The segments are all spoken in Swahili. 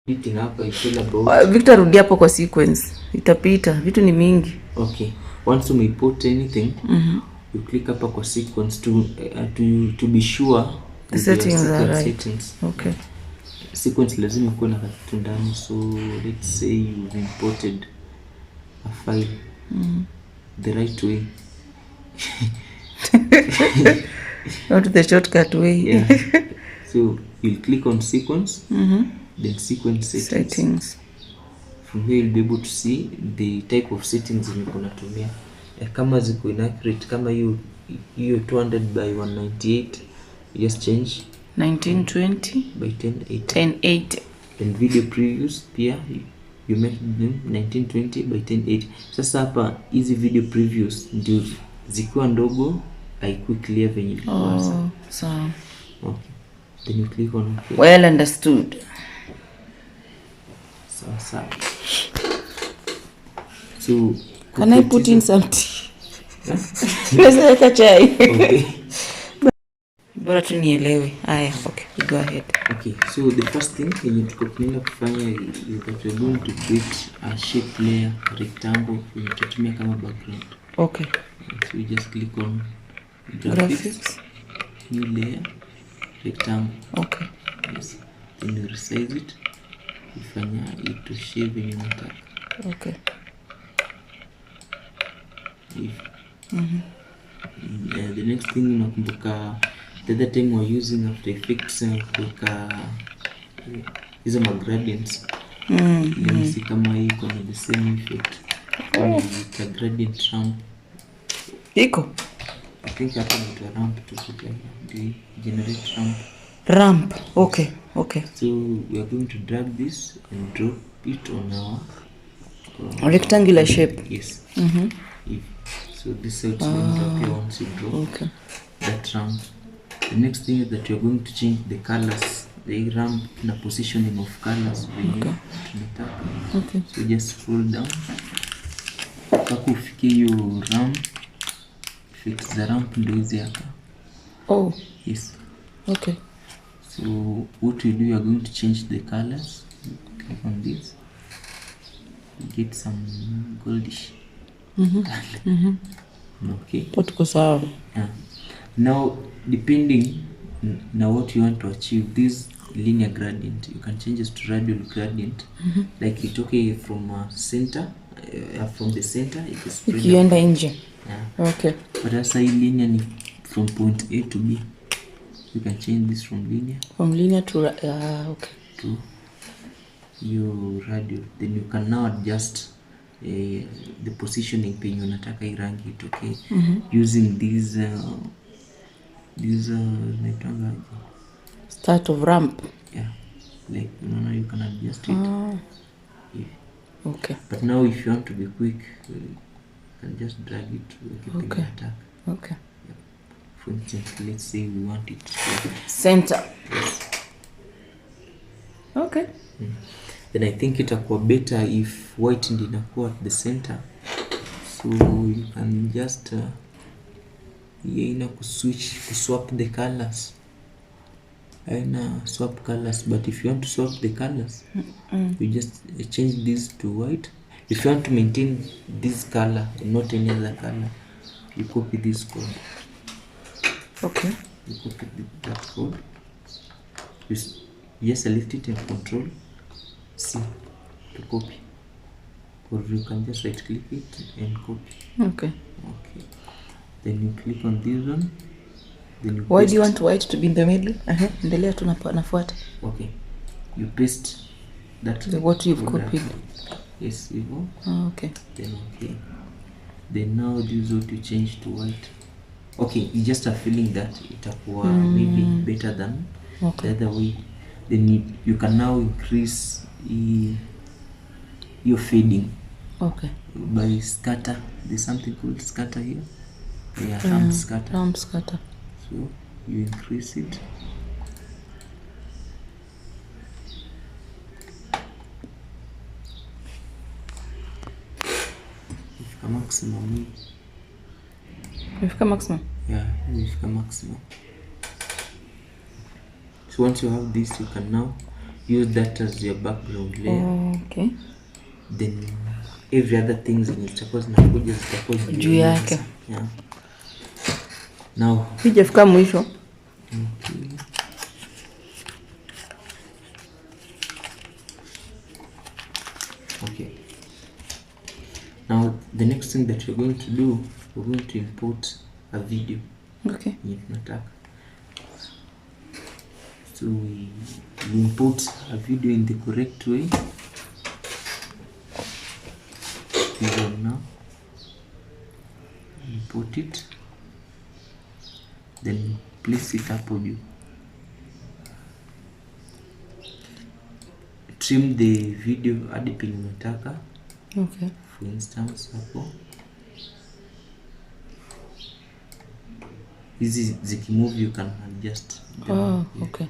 Meeting hapa is all about Victor, rudi hapo kwa sequence. Itapita. Vitu ni mingi. Okay. Once you put anything, you click hapa kwa sequence to be sure The settings are right. Settings. Okay. Sequence lazima kuwa na kitu ndani, so let's say you've imported a file the right way. Not the shortcut way. Yeah. So you'll click on sequence, then sequence settings. From here you'll be able to see the type of settings unatumia. Kama ziko inaccurate, kama hiyo 200 by 198, you just change 1920 by 1080. 1080. And video previews pia you make them 1920 by 1080. Sasa hapa hizi video previews ndio zikiwa ndogo haikuwa clear venye ilikuwa. So okay, then you click on okay. Well understood. So can I put in some tea? Naweza chai. Okay. Bora tu nielewe. Haya, okay, go ahead. Okay, so the first thing yenye tunaenda kufanya is that we're going to create a shape layer, rectangle yenye tutatumia kama background. Okay. So we just click on graphics. New layer, rectangle. Okay. Yes. Then you resize it. Ifanya ito shape yenye unataka. Okay. The next thing unakumbuka the other time we're using After Effects kuweka hizo gradients. See kama hii kuna the same effect. The gradient ramp. Iko? I think hapa ni ramp to generate ramp. Ramp. Okay. Okay. So we are going to drag this and drop it on our rectangular shape. Yes. So this is going to appear once you drop that ramp. The next thing is that you're going to change the colors, the ramp in a positioning of colors. Okay. So just scroll down. Mpaka ufikie hiyo ramp. Fix the ramp ndio hizi hapa. Oh. Yes. Okay. So what we do, you are going to change the colors. Click on this. You get some goldish. Okay. Tuko sawa. Yeah. Now, depending on what you want to achieve, this linear gradient, you can change it to radial gradient. Like it's okay from center, from the center, it is spread. Ikienda nje. Yeah. Okay. But as I linear ni from point A to B, you can change this from linear. From linear to okay. To your radial. Then you can now adjust the positioning penye unataka hii rangi itoke using these start of ramp. Yeah, like you can adjust it. Okay. But now if you want to be quick, you can just drag it to okay. Attack. Okay. Yep. For instance, let's say we want it to center. Yes. Okay. Then I think itakuwa better if white ndio inakuwa at the center, so you can just swap the colors. Swap colors, but if you want to swap the colors, you just change this to white. If you want to maintain this color and not any other color, you copy this code. Okay. You copy that code. You just select it and Control C to copy, or you can just right click it and copy. Okay. Okay. Then you click on this one. Then you why do you want white to be in the middle? Endelea tu nafuata. Okay. You paste that what you've copied. Yes, you go. Oh, okay. Then okay. Then now this what you change to white. Okay, you just are feeling that itakuwa maybe better than the other way. Then you can now increase your fading. Okay. By scatter. There's something called scatter here. Yeah, ramp scatter. Ramp scatter. So you increase it. Ifika maximum. Ifika maximum? Yeah, ifika maximum. So once you have this, you can now use that as your background layer. Okay. Then every other things zenye zitakuwa zinakuja zitakuwa Juu yake. Yeah. Now Sijafika mwisho. Okay. Now the next thing that we're going to do, we're going to import a video. Okay. So we import a video in the correct way. Now import it, then place it up on you. Trim the video hadi penye unataka. Okay. For instance hapo hizi zikimove you can adjust them. Okay.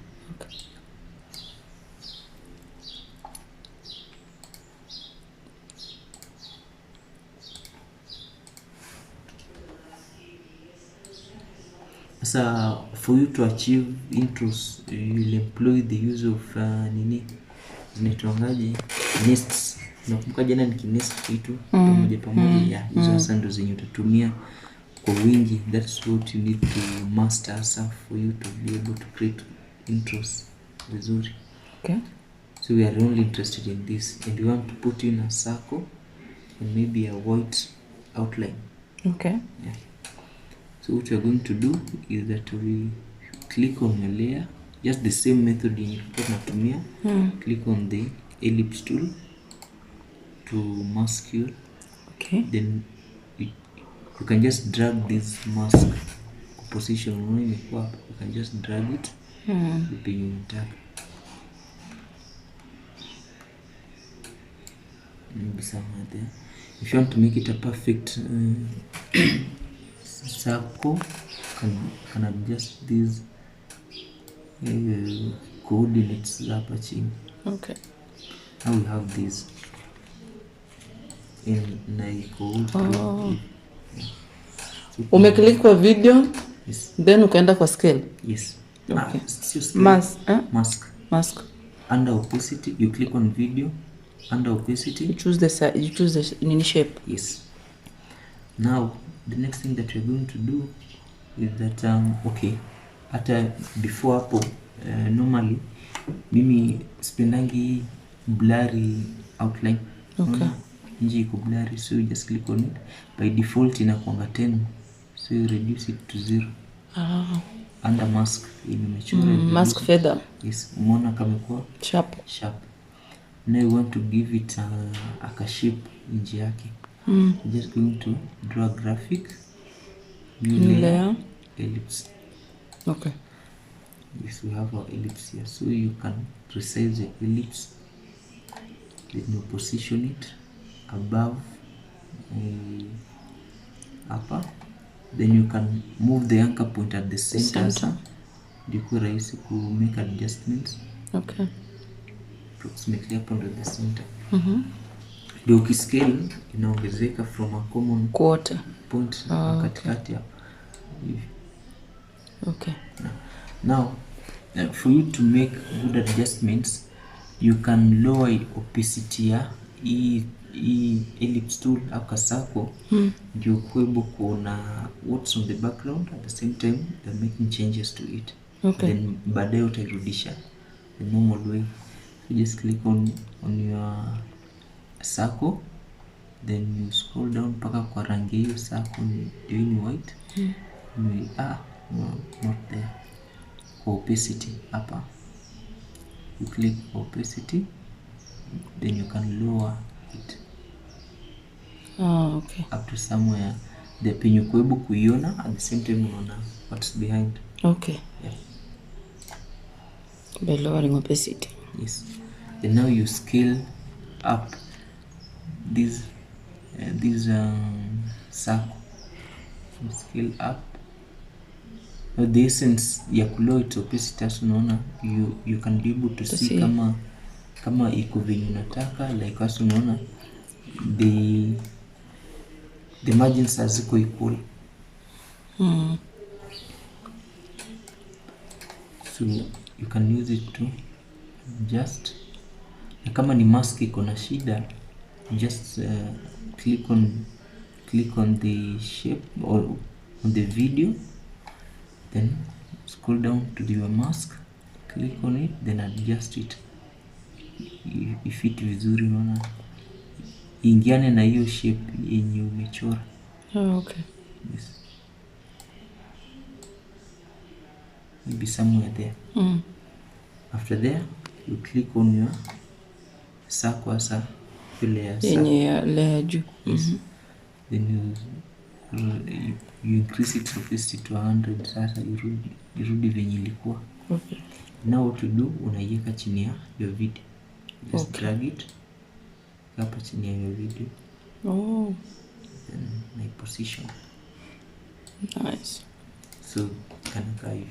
So for you to achieve intros, you'll employ the use of zinaitwangaje, nests. Nakumbuka jana nikinest kitu pamoja ya hizo sasa ndo zenye utatumia kwa wingi. That's what you need to master for you to be able to create intros vizuri. Okay. So we are only interested in this, and we want to put in a circle and maybe a white outline. Okay. Yeah. So what we are going to do is that we click on a layer, just the same method in natumia. Click on the ellipse tool to mask you. Okay. Then you can just drag this mask position. You can just drag it. Maybe somewhere there. If you want to make it a perfect circle, can adjust these coordinates hapa chini. Okay. Now we have this in Nike. Umeclick kwa video. Yes. Then ukaenda kwa scale. Yes. Okay. Mask. Under opacity, you click on video. Under opacity, you choose the nini shape. Yes. Now the next thing that we're going to do is that okay, hata before hapo normally mimi spendangi blurry outline. Okay. Nje iko blurry, so you just click on it. By default inakuanga 10, so you reduce it to 0. Under mask imechora mask feather. Yes, umeona kama kwa sharp. Now you want to give it a shape nje yake. Just going to draw a graphic, new layer, ellipse. Okay. Yes, we have our ellipse here, so you can resize the ellipse. Then you position it above upper. Then you can move the anchor point at the center. Ndiko rahisi ku make adjustments. Okay. Approximately up under the center. Ndio ukiscale inaongezeka from a common quarter point katikati hapo. Okay. Now for you to make good adjustments, you can lower opacity ya ellipse tool au kasako ndio kuwebo kuona what's on the background at the same time you're making changes to it. Okay. Then baadaye utairudisha the normal way. You just click on your circle, then you scroll down mpaka kwa rangi hiyo circle ndio ni white. Not there. Opacity hapa, you click opacity, then you can lower it okay, up to somewhere the penye kuebu kuiona at the same time unaona what's behind. Okay. Yeah. By lowering opacity. Yes. And now you scale up this circle. You scale up. Now the essence ya kulower its opacity as unaona you can be able to see kama iko venye unataka, like as unaona the margins are ziko equal. So you can use it to just, na kama ni mask iko na shida, just click on the shape or on the video, then scroll down to your mask, click on it, then adjust it ifiti vizuri, unaona ingiane na hiyo shape yenye umechora. Okay. Yes. Maybe somewhere there. After there, you click on your circle, layer juu. Yes. Then you increase its opacity to 100. Sasa irudi venye ilikuwa. Okay. Now what to do, unaiweka chini ya your video. Just drag it hapa chini ya your video. Then my position. Nice. So kana hivi.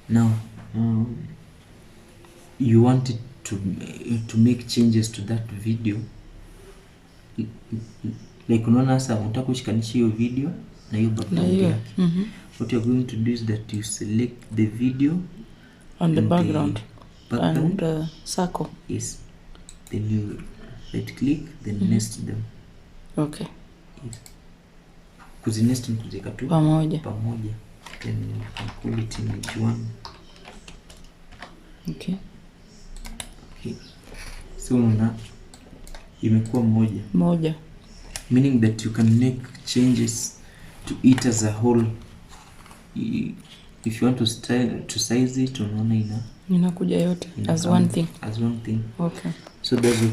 Now you want it to make changes to that video, like unaona sasa unataka kushikanisha hiyo video na hiyo background yake. What you're going to do is that you select the video on the background and circle. Yes. Then you right click, then nest them. Okay. Yes. Kuzinest kuzika tu pamoja. Then you can call it image 1. Okay. So una imekuwa moja, meaning that you can make changes to it as a whole. If you want to size it, unaona inakuja yote as one thing. Okay. So that's what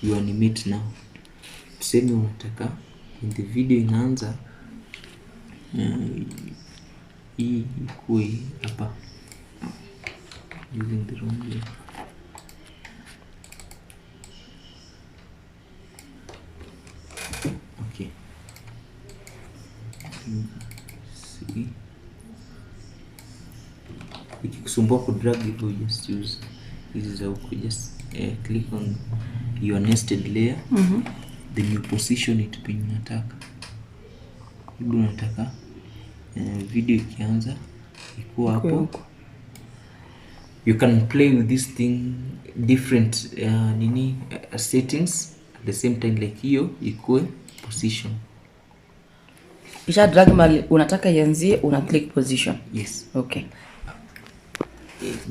you animate now. Tuseme unataka in the video inaanza hii ikuwe hapa, using the wrong way. Okay. See. Ikikusumbua ku drag hivyo, just use hizi za huko, just click on your nested layer. Then you position it penye unataka. Hivi unataka video ikianza ikuwa hapo. You can play with this thing different settings at the same time, like hiyo ikuwe position. Isha drag mali unataka ianzie, una click position. Yes. Okay.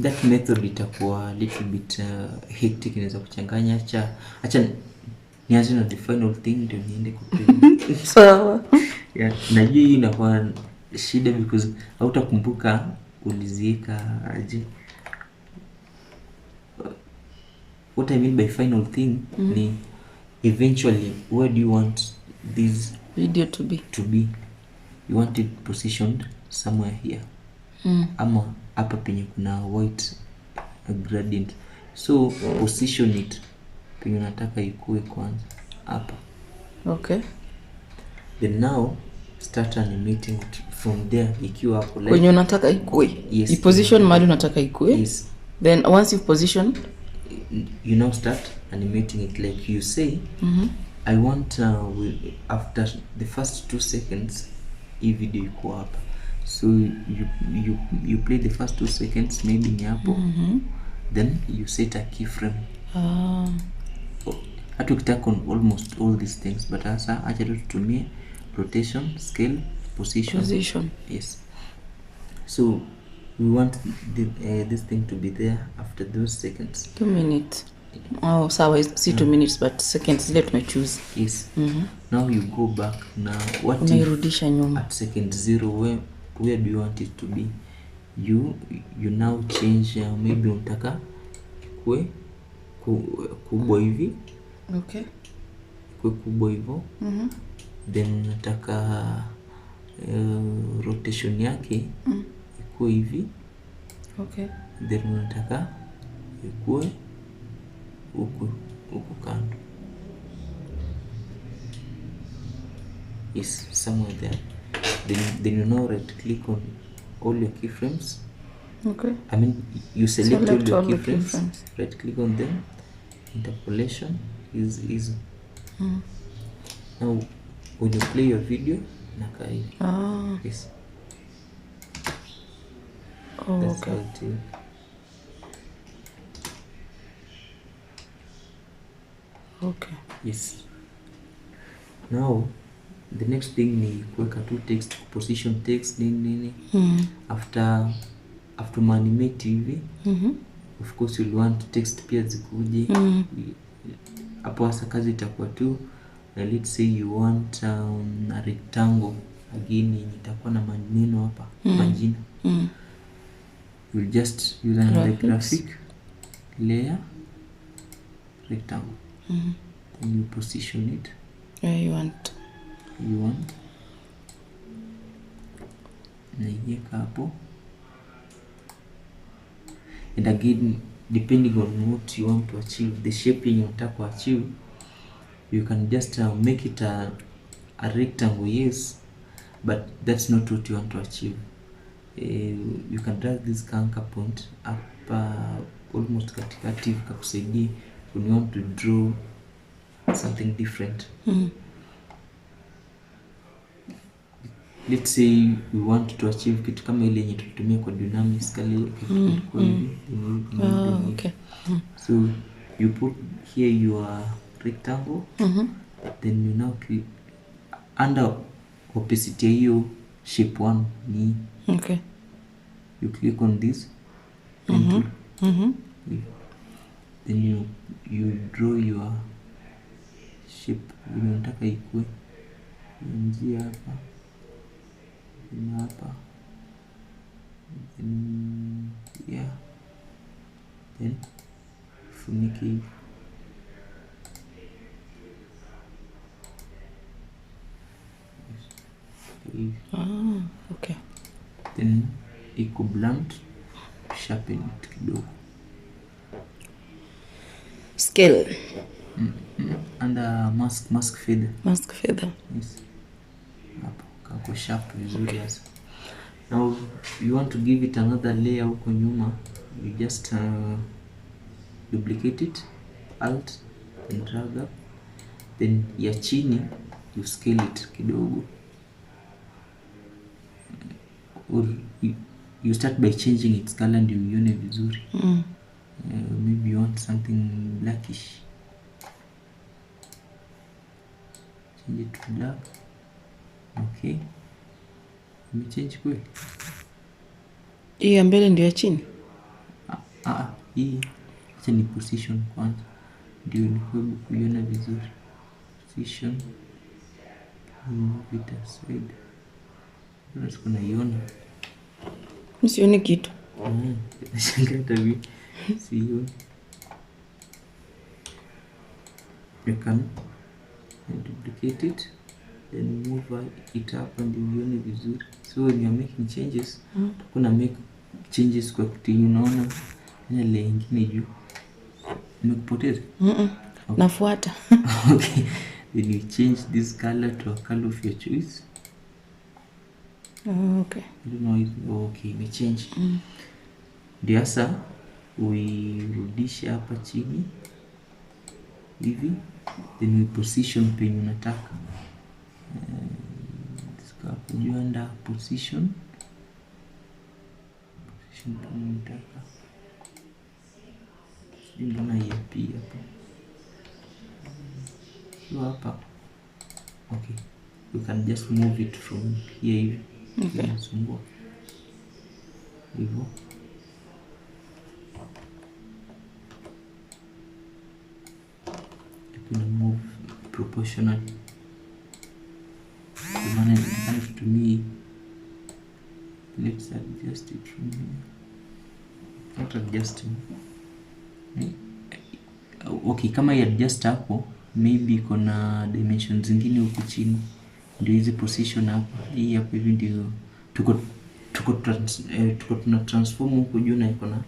That method itakuwa a little bit hectic, inaweza kuchanganya. Acha nianze na the final thing ndio niende kuplay. Sawa. Yeah, najua hii inakuwa shida because hautakumbuka ulizieka aje. What I mean by final thing ni eventually where do you want this video to be? You want it positioned somewhere here. Ama hapa penye kuna white gradient. So position it penye unataka ikuwe kwanza hapa. Okay. Then now start animating it from there ikiwa hapo like when unataka ikuwe. Yes. You position mali unataka ikuwe. Yes. Then once you position, you now start animating it like you say. I want after the first 2 seconds hii video iko hapa. So you play the first 2 seconds maybe ni hapo. Then you set a keyframe. Hata ukitaka on almost all these things, but sasa acha tutumie rotation, scale, position. Yes. So we want this thing to be there after those seconds. 2 minutes. Oh, sawa, see 2 minutes but seconds zile tume choose. Yes. Now you go back now. What unairudisha nyuma at second 0? Where do you want it to be? You now change maybe unataka kwe kubwa hivi. Okay. Kwe kubwa hivyo. Then unataka rotation yake ikuwe hivi. Okay. Then unataka ikuwe huku kando. Yes, somewhere there. Then you now right click on all your keyframes. Okay. I mean you select all your keyframes. Right click on them. Interpolation is easy. Now when you play your video nakai. Ah. Yes. Oh, That's okay. how it is. Okay. Yes. Now the next thing ni kuweka tu text, position text nini. After manimate hivi, of course you'll want text pia zikuje. Hapo hasa kazi itakuwa tu, let's say you want a rectangle again, itakuwa na maneno hapa, majina. You'll just use the graphic layer rectangle. Then you position it where you want. Naiweka hapo. And again, depending on what you want to achieve, the shape you want to achieve, you can just make it a rectangle, yes, but that's not what you want to achieve. You can drag this anchor point up almost katikati kakusaidia when you want to draw something different. Let's say we want to achieve kitu kama ile yenye tulitumia kwa dynamics kale kwa hivi. Okay. So you put here your rectangle, then you now click under opacity ya hiyo shape 1 ni Okay. you click on this then you draw your shape unataka ikue, njia hapa na hapa, yeah, then funike hivi. Okay. Then iko blunt, sharpen it kidogo. Scale. And mask feather. Yes. Hapo kako sharp vizuri hasa. Now you want to give it another layer huko nyuma, you just duplicate it, alt and drag up, then ya chini you scale it kidogo, or you start by changing its color ndio uione vizuri. Maybe you want something blackish, change it to black. Okay, change kweli. Hii ya mbele ndio ya chini. Hii acha ni position kwanza ndio nikuwe kuiona vizuri. Position, move it aside. Unaweza kunaiona. Msioni kitu. Nashangaa tabii. Sioni. You can duplicate it, then move it up and uione vizuri. So when you're making changes, kuna make changes kwa kitu unaona ile nyingine juu. Nimekupoteza? Okay. Nafuata. Okay. Then you change this color to a color of your choice. Okay. I don't know if okay, we change. Ndio sasa uirudishe hapa chini hivi, then we position penye unataka. Tukajua under position penye unataka. Sijui mbona hapa hapo. So hapa. Okay. You can just move it from here hivi. Okay. Sumbua. Hivyo. You can move proportional. Maana to me, let's adjust it from here. Not adjusting. Okay, kama ya adjust hapo, maybe kuna dimensions zingine huku chini. Ndio hizi position hapa. Hii hapa hivi ndio tuko tuna transform huko juu na iko na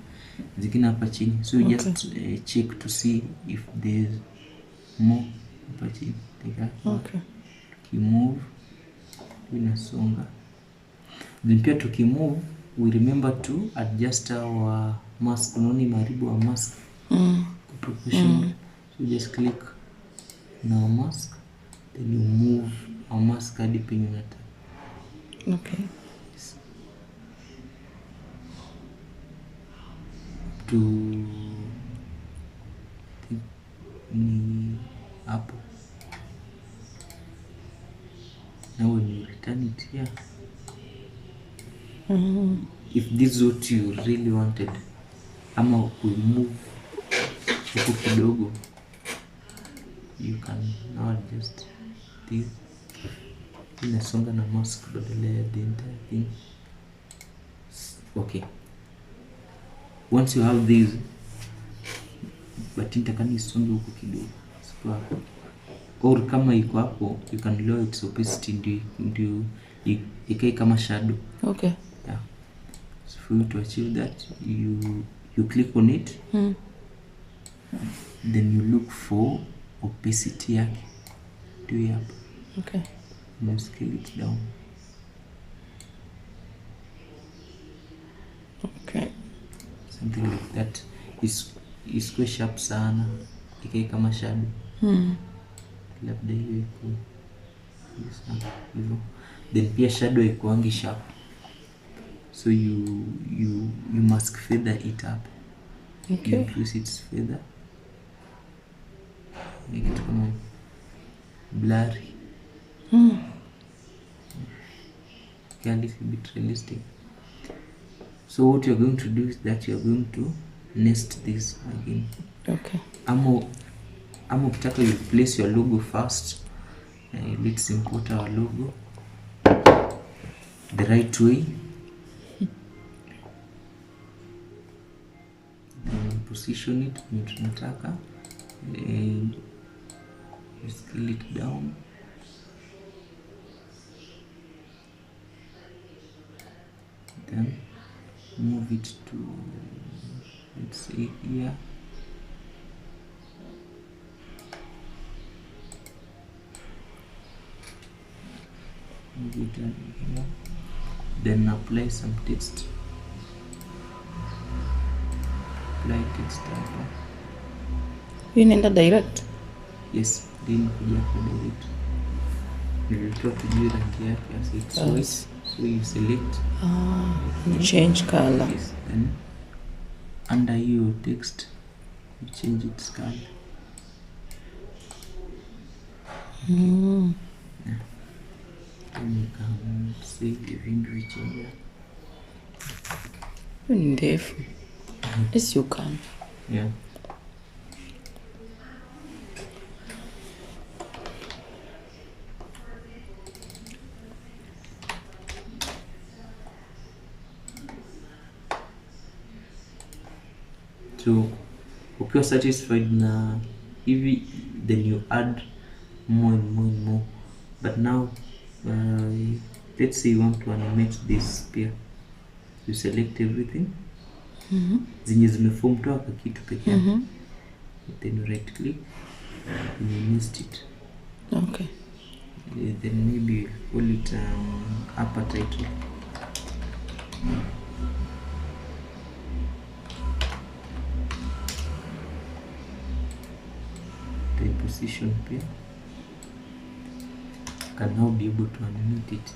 zingine hapa chini. So okay. Just check to see if there's more hapa chini. Okay. Tukimove inasonga. Then pia tukimove, we remember to adjust our mask. Unaoni maribu wa mask. Proportional. So just click on our mask, then you move our mask hadi penye unataka. Okay. Yes. to ni hapo. Now when you return it here, if this is what you really wanted, ama we move huku kidogo, you can now adjust this. Inasonga na mouse kudodelea the entire thing. Okay, once you have this, but nitakani isonge huku kidogo, sio hapo. Or kama iko hapo, you can lower its opacity ndio ikae kama shadow. Okay. Yeah. So for you to achieve that, you click on it. Then you look for opacity yake. Do you have? Okay. And you scale it down. Okay. Something like that is quite sharp sana. Ikae kama shadow. Labda hiyo iko hivyo. Then pia shadow ikuangi sharp. So you mask feather it up. Okay. You increase its feather. Make it kama blurry. Okay, a little bit realistic. So what you're going to do is that you're going to nest this again. Okay. Ama ukitaka you place your logo first. Let's import our logo the right way. Then position it when tunataka. Scale it down. Then move it to, let's say here. Move it down here. Then apply some text. Apply text hapa. Hii inaenda direct? Yes, then kuja kwa direct. Nilitoa tujue rangi yake as it's white. So you select. You change color. Yes, then under your text, you change its color. Yeah. Then you can save the window change. Ndefu. Yes, you can. Yeah. So ukiwa satisfied na hivi, then you add more and more and more. But now let's say you want to animate this spear. You select everything. Zenye zimeform toa kwa kitu pekee. Then you right click and you nest it. Okay. Then maybe you call it upper title. The position here can now be able to animate it.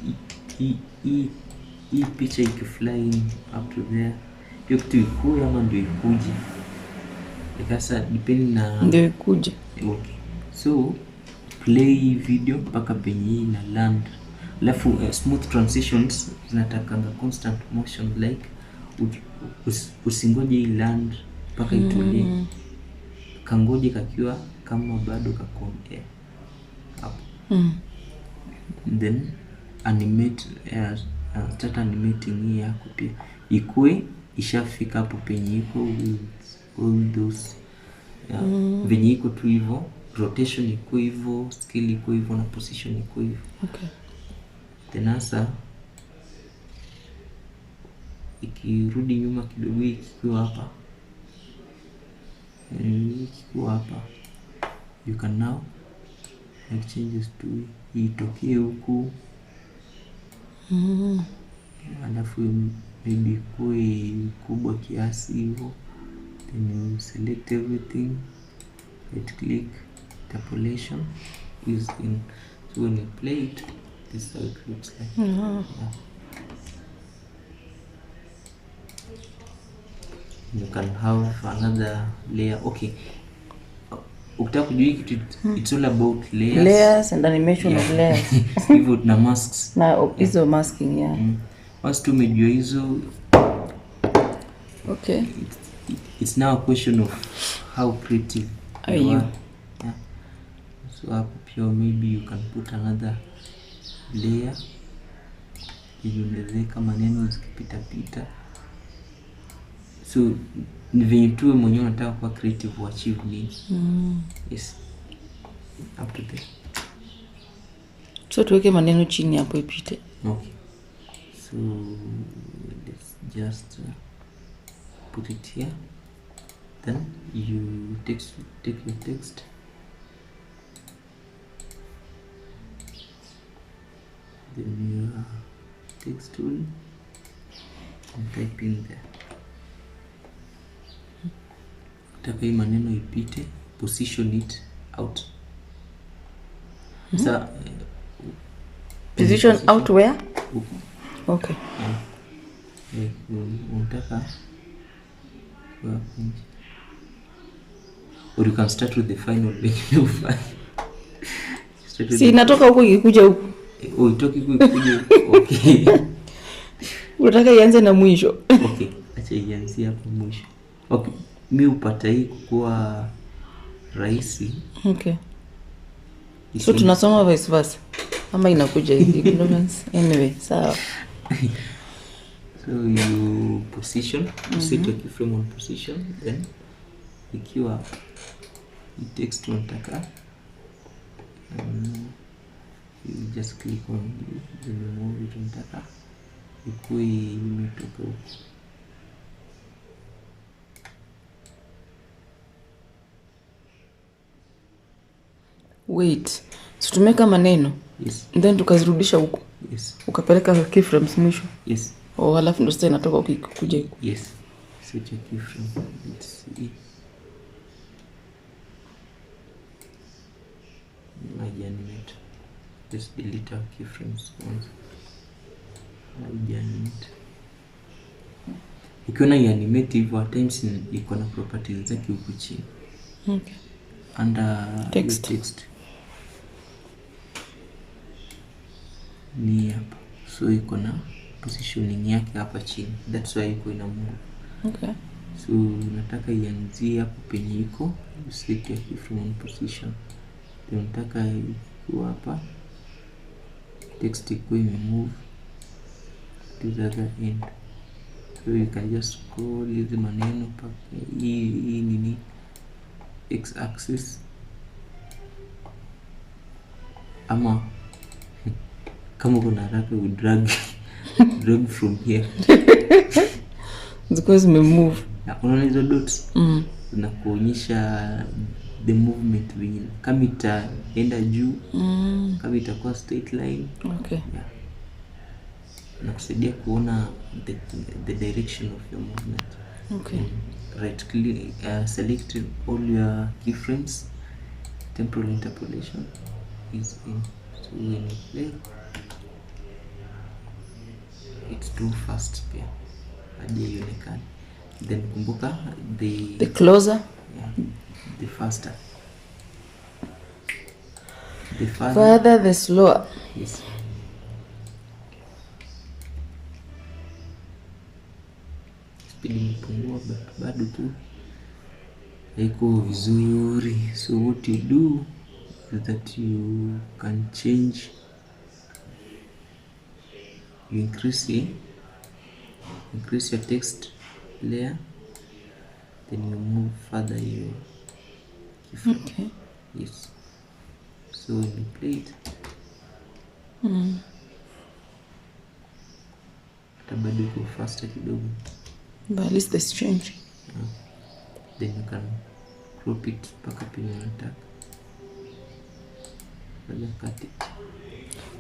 Hii picha ikifly up to there, hiyo kitu ikue ama ndio ikuje. Ikasa depending na Ndio ikuje. Okay. So play video mpaka penye hii na land. Alafu smooth transitions zinatakanga constant motion, like usingoje hii land mpaka itulie. Kangoje kakiwa kama bado kako hapo. Then animate, start animating hii yako pia. Ikue ishafika hapo penye iko with all those venye iko tu hivyo, rotation iko hivyo, scale iko hivyo na position iko hivyo. Okay. Then asa ikirudi nyuma kidogo, ikiwa hapa, you can now make changes to itokee huku. Alafu maybe kuwe kubwa kiasi hivyo. Then you select everything, right click, interpolation is in. So when you play it, this is how it looks like. Yeah. You can have another layer. Okay, ukitaka kujua hii kitu, it's all about layers and animation of layers. Hivyo na masks na hizo masking once tumejua hizo, okay, it's now a question of how creative are you. Yeah. So hapo pia maybe you can put another layer iongezeka maneno zikipita pita. So ni venye tuwe mwenyewe unataka kuwa creative to achieve nini. Yes, up to there. So tuweke maneno chini hapo ipite. Okay, so let's just put it here. Then you take your text, then your text tool, and type in there. Taka hii maneno ipite, position it out. So position out where? Okay. Unataka or you can start with the final file. Si inatoka huko ikikuja huko. Itoki huko ikikuja. Okay. Unataka ianze na mwisho. Okay, acha ianze hapo mwisho. Okay, mimi upata hii kuwa rahisi. Okay. So tunasoma vice versa. Ama inakuja hivi ignorance. Anyway, sawa. So you position, set your keyframe on position, then ikiwa text unataka, you just click on the move it unataka ikuwe imetoka huko. Wait, so tumeka maneno. Yes. Then tukazirudisha huko. Yes. Ukapeleka keyframes mwisho. Yes. Halafu ndio sasa inatoka huko kuja huko. Yes. Set your keyframe. Let's see. Animate. Just delete our keyframes once. Animate. Ukiona animate hivyo at times iko na properties zake huko chini. Okay. Under text. Ni hapa. So iko na positioning yake hapa chini. That's why iko ina move. Okay. So nataka ianzie hapo penye iko, set your keyframe on position. Then nataka iko hapa. Text iko imemove to the other end. So you can just scroll hizi maneno paka hii nini x axis ama kama kuna haraka we drag from here. Because we move. Unaona hizo dots? Zinakuonyesha the movement within. Kama itaenda juu, kama itakuwa straight line. Okay. Yeah. Nakusaidia kuona the direction of your movement. Okay. Right click, select all your keyframes. Temporal interpolation is in. So when you play, it's too fast pia. Hadi ionekane. Then kumbuka the closer, yeah, the faster. The further the slower. Yes. Speed imepungua bado tu haiko vizuri. So what you do is that you can change, you increase your text layer, then you move further your keyframe. Okay. Yes. So when you play it, bado iko faster kidogo. But at least there's change. Then you can crop it paka penye unataka. Cut it.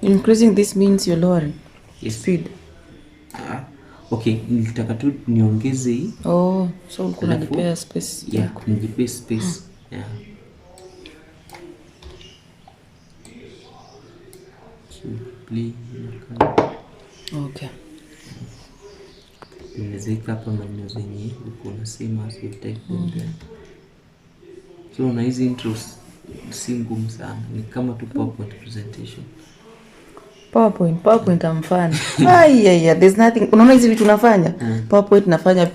Increasing this means you're lowering. Yes. Speed. Okay, nilitaka tu niongeze hii. Oh, so kuna nipea space. Yeah, nijipea space. Yeah. So play. Okay. unaweka hapa maneno zenye uko unasema, so type on there. So na hizi intros si ngumu sana, ni kama tu PowerPoint presentation. PowerPoint amfano. Yeah, there's nothing. Unaona hizi vitu tunafanya? PowerPoint nafanya.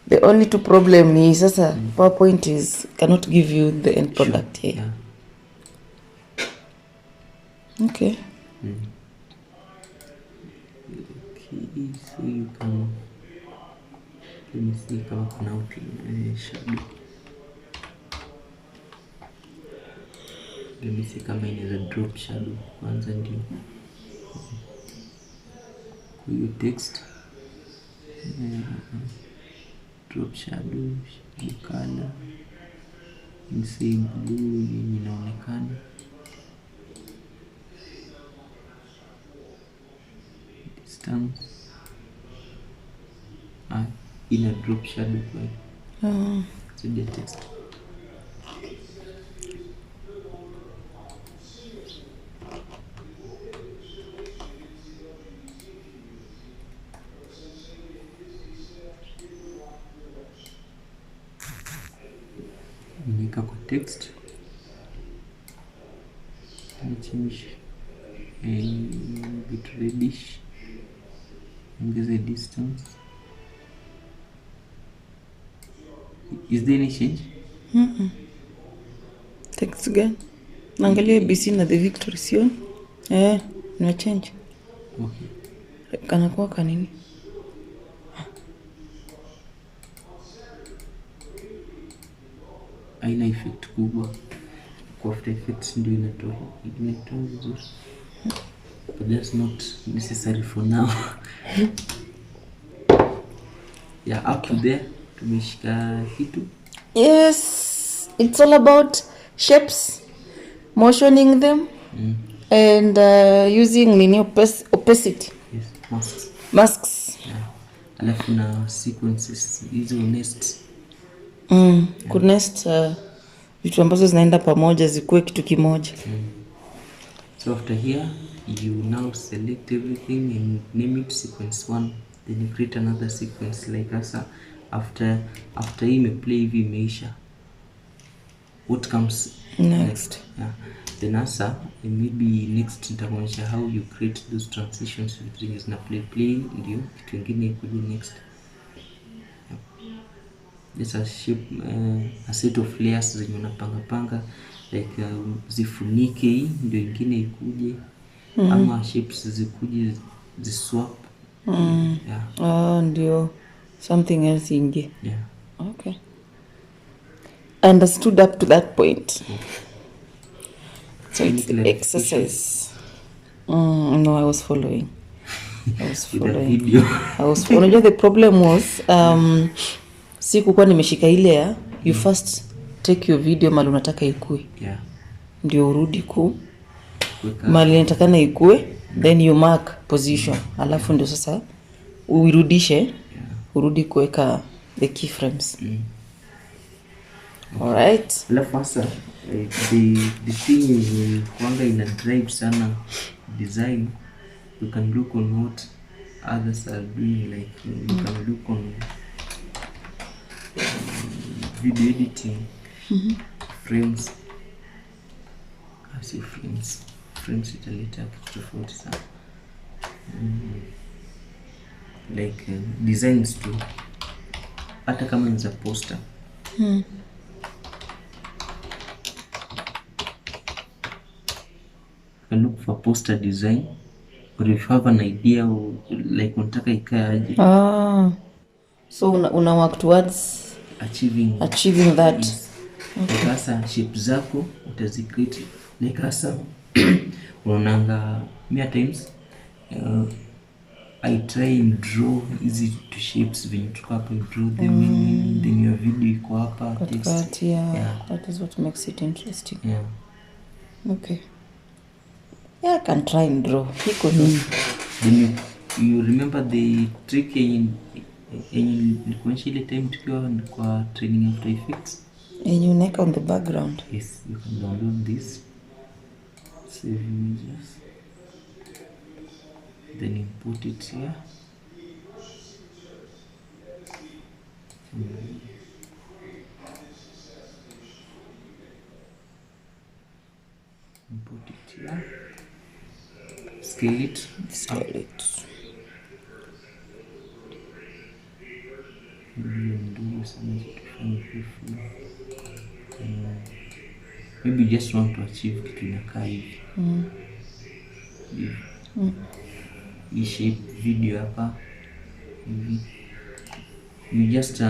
The only two problem ni sasa PowerPoint cannot give you the end product here. Yeah. Okay. Okay, so you can, let me see kama kuna outline shadow. Let me see kama inaweza drop shadow kwanza ndio. Kwa hiyo text drop shadow color in same blue yenye inaonekana. Distance ina drop shadow kwa so the text. Nika kwa text change bit reddish, ongeza distance. Is there any change? Text again. Naangalia ABC na the Victory Sion. Na change. Okay. Kana kwa kanini? Haina effect kubwa. Kwa After Effects ndio inatoa vizuri. But that's not necessary for now. Yeah, up to there tumeshika kitu. Yes, it's all about shapes, motioning them, and using opacity. Yes, masks. Yeah. Alafu na sequences hizo nest. Could nest vitu ambazo zinaenda pamoja zikuwe kitu kimoja. So after here you now select everything and name it sequence 1, then you create another sequence like asa after hii imeplay hivi imeisha, what comes next? Yeah. Then asa maybe next nitaonyesha how you create those transitions between na play ndio kitu kingine ikuje next. This a shape, a set of layers zenye unapanga like zifunike hii ndio ingine ikuje ama shapes zikuje ziswap. Yeah. Ndio something else inge. Yeah. Okay. I understood up to that point. So it's exercise. No, I was following. Video. Unajua the problem was sikukuwa nimeshika ile ya you first take your video mali unataka ikue. Yeah. Ndio urudi mali inatakana ikue, then you mark position. Alafu ndio sasa uirudishe, urudi kuweka the keyframes. All right. Alafu sasa the thing is kwanga ina drive sana design. You can look on what others are doing, like you can look on video editing, frames. I see frames italeta kitu tofauti sana. Like designs too, hata kama ni za poster. You can look for poster design, or if you have an idea like unataka ikae aje. So una work towards achieving that. Yes. Okay. Sasa shape zako utazicreate like sasa unaanga many times I try and draw easy to shapes venye tuko hapo, draw them in then your video iko hapa text. Yeah, that is what makes it interesting. Yeah. Okay. Yeah, I can try and draw. Then you remember the trick in ile time tukiwa kwa training After Effects? And you neck on the background. Yes, you can download this, save images, then import it here. Import it here. Scale it. Maybe you just want to achieve kitu inakaa hivi. Hii shape video hapa hivi. You just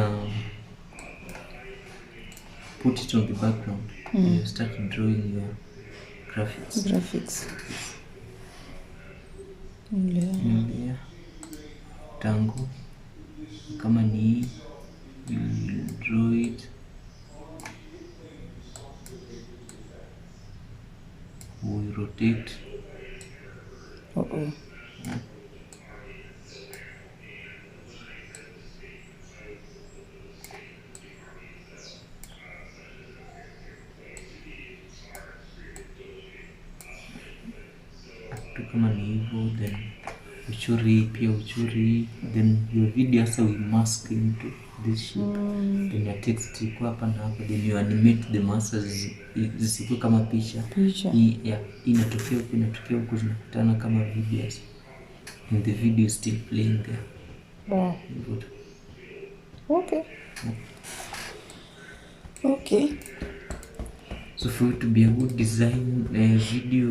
put it on the background and you start drawing your graphics. Yeah. Tango kama ni you draw it. We rotate. Kama ni hivyo, then uchori, then your video also will mask into this shape. Then your text iko hapa na hapa, then you animate the masses zisiku kama picha. Hii inatokea huku zinakutana kama videos, and the video is still playing there. Good. Okay. So for you to be a good design video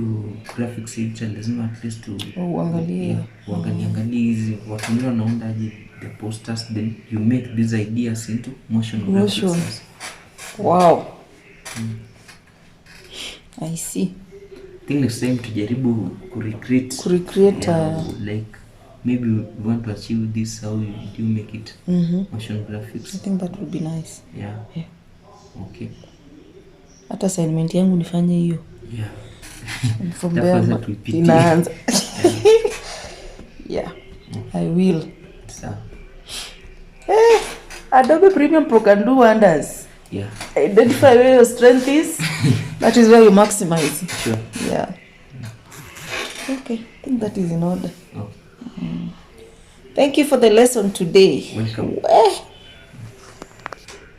graphics editor, lazima at least uangalie hizi watu wengine wanaundaje the posters, then you make these ideas into motion graphics. Wow. I see. I think next time tujaribu kurecreate like maybe we want to achieve this, how do you make it motion graphics? I think that would be nice. Yeah. Okay. Hata assignment yangu nifanye hiyo. Yeah. From there inaanza. Yeah. I will. Adobe Premier Pro can do wonders. Yeah. Identify where your strength is. That is where you maximize. Sure. Yeah. Okay. I think that is in order. Okay. Thank you for the lesson today. Welcome.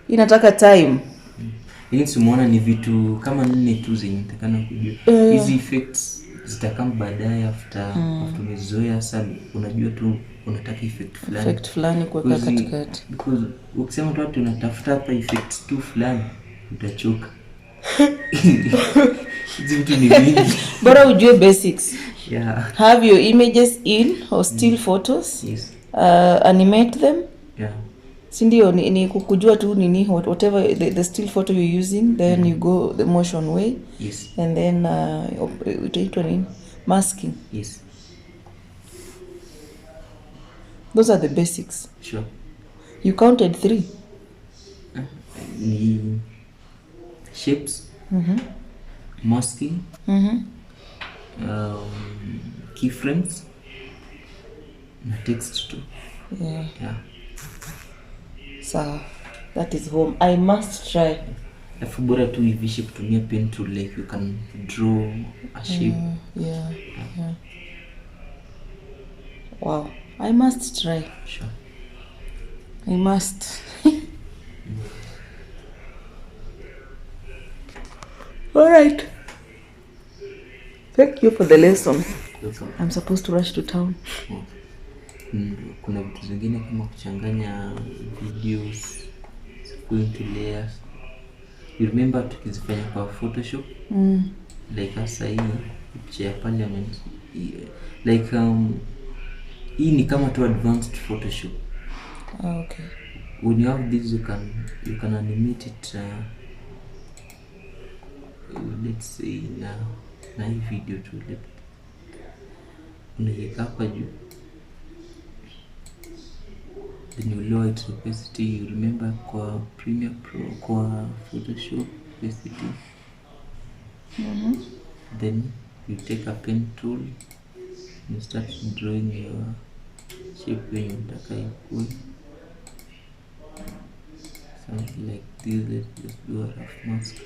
Inataka time. Ili simuona ni vitu kama 4 tu zenye nitakana kujua. Hizi effects zitakam baadaye after umezoea sana, unajua tu unataka effect fulani kuweka katikati. Because ukisema tu watu unatafuta hapa effects tu fulani utachoka. Hizi vitu ni vingi. Bora ujue basics. Yeah. Have your images in or still photos. Yes. Animate them. Yeah. Sindio ni kukujua tu nini whatever the still photo you're using, then you go the motion way. Yes. And then masking. Yes. Those are the basics. Sure. You counted 3. Shapes. Masking. Keyframes. Na text too. Yeah. So that is home. I must try. Alafu bora tu hivishe kutumia pen tool, like you can draw a shape. Yeah. Wow. I must try. Sure. I must. All right. Thank you for the lesson. Welcome. I'm supposed to rush to town. Kuna vitu zingine kama kuchanganya videos, going to layers. You remember tukizifanya kwa Photoshop? Like hasa hii picture ya parliament. Like hii ni kama tu advanced Photoshop. Okay. When you have this, you can animate it. Let's say na hii video tu unaiweka hapa juu. Then you lower its opacity. You remember kwa Premiere Pro, kwa Photoshop opacity. Then you take a pen tool and you start drawing your shape when you unataka ikue. Something like this. Let's just do a rough mask.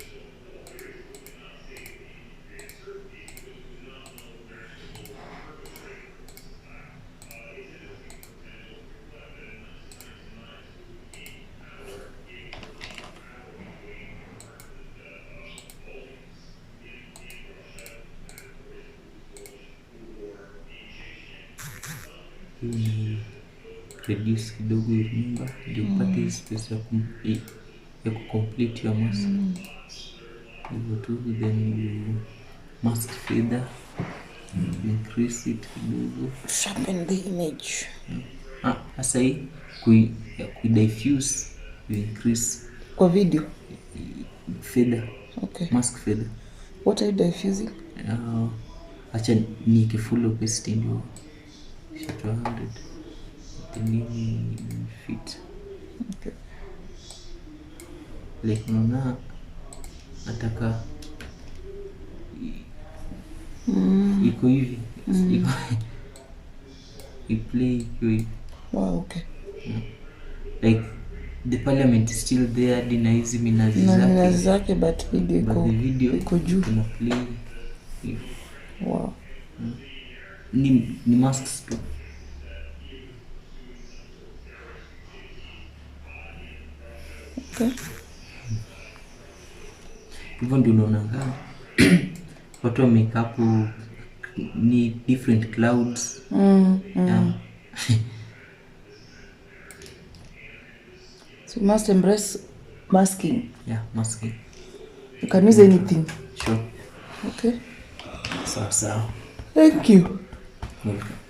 ni reduce kidogo remember ndio upate hii space ya complete your mask. Hivyo tu, then you mask feather, increase it kidogo, sharpen the image. Sasa hii diffuse you increase kwa video feather. Okay. Mask feather. What are you diffusing? Acha ni full opacity ndio 200 nini fit. Okay. Like naona nataka iko hivi. Play iko hivi. Wow, okay. Like the parliament is still there, dina hizi minazi zake but video iko juu. Tuna play. Wow. Ni masks tu. Okay. Hivyo ndio unaona watu wa makeup ni different clouds. Yeah. So you must embrace masking. Yeah, masking. You can use anything. Sure. Okay. So. Thank you. Welcome.